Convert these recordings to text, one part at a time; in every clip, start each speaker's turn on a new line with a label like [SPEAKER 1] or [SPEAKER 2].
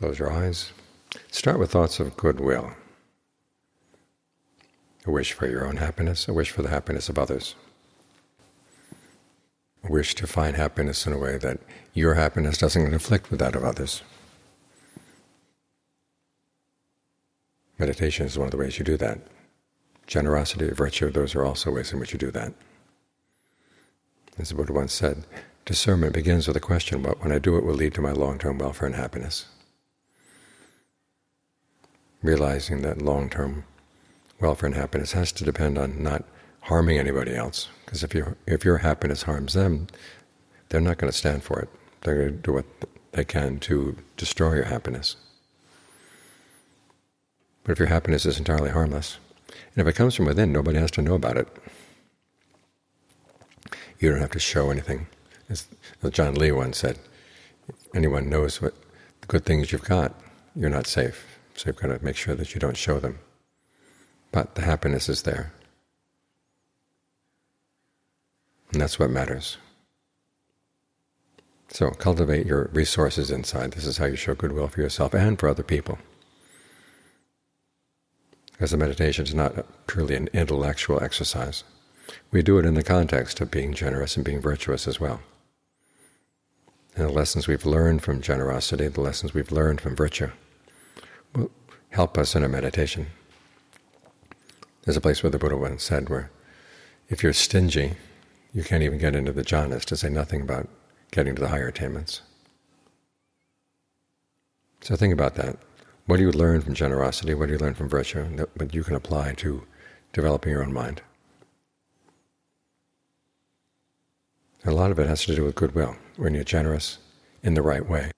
[SPEAKER 1] close your eyes. Start with thoughts of goodwill. A wish for your own happiness, a wish for the happiness of others. A wish to find happiness in a way that your happiness doesn't conflict with that of others. Meditation is one of the ways you do that. Generosity, virtue, those are also ways in which you do that. As the Buddha once said, discernment begins with a question, what when I do it will lead to my long-term welfare and happiness. Realizing that long-term welfare and happiness has to depend on not harming anybody else, because if your happiness harms them, they're not going to stand for it. They're going to do what they can to destroy your happiness. But if your happiness is entirely harmless, and if it comes from within, nobody has to know about it. You don't have to show anything. As John Lee once said, if anyone knows what good things you've got, you're not safe. So you've got to make sure that you don't show them. But the happiness is there. And that's what matters. So cultivate your resources inside. This is how you show goodwill for yourself and for other people. Because the meditation is not truly an intellectual exercise. We do it in the context of being generous and being virtuous as well. And the lessons we've learned from generosity, the lessons we've learned from virtue, will help us in our meditation. There's a place where the Buddha once said where if you're stingy, you can't even get into the jhanas, to say nothing about getting to the higher attainments. So think about that. What do you learn from generosity? What do you learn from virtue that you can apply to developing your own mind? And a lot of it has to do with goodwill. When you're generous in the right way,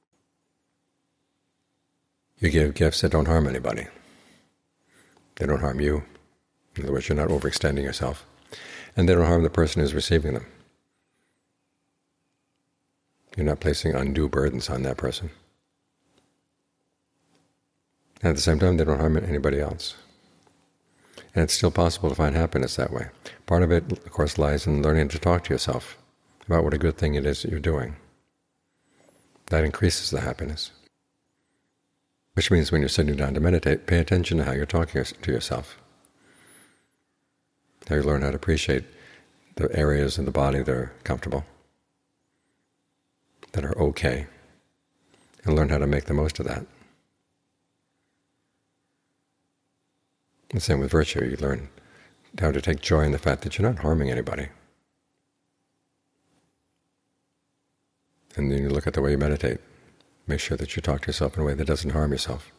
[SPEAKER 1] you give gifts that don't harm anybody. They don't harm you. In other words, you're not overextending yourself. And they don't harm the person who's receiving them. You're not placing undue burdens on that person. And at the same time, they don't harm anybody else. And it's still possible to find happiness that way. Part of it, of course, lies in learning to talk to yourself about what a good thing it is that you're doing. That increases the happiness. Which means when you're sitting down to meditate, pay attention to how you're talking to yourself. How you learn how to appreciate the areas in the body that are comfortable, that are okay, and learn how to make the most of that. The same with virtue. You learn how to take joy in the fact that you're not harming anybody. And then you look at the way you meditate. Make sure that you talk to yourself in a way that doesn't harm yourself.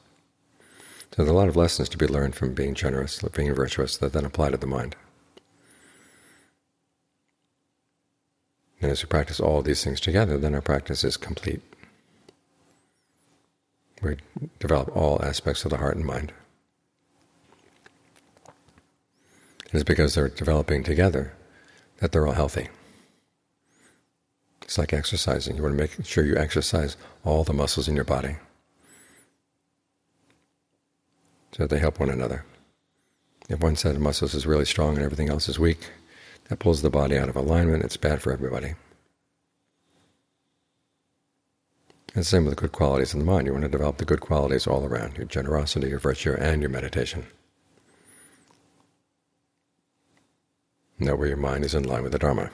[SPEAKER 1] So there are a lot of lessons to be learned from being generous, being virtuous, that then apply to the mind. And as we practice all these things together, then our practice is complete. We develop all aspects of the heart and mind. And it's because they're developing together that they're all healthy. It's like exercising. You want to make sure you exercise all the muscles in your body so that they help one another. If one set of muscles is really strong and everything else is weak, that pulls the body out of alignment. It's bad for everybody. And the same with the good qualities in the mind. You want to develop the good qualities all around, your generosity, your virtue, and your meditation. And that way your mind is in line with the Dhamma.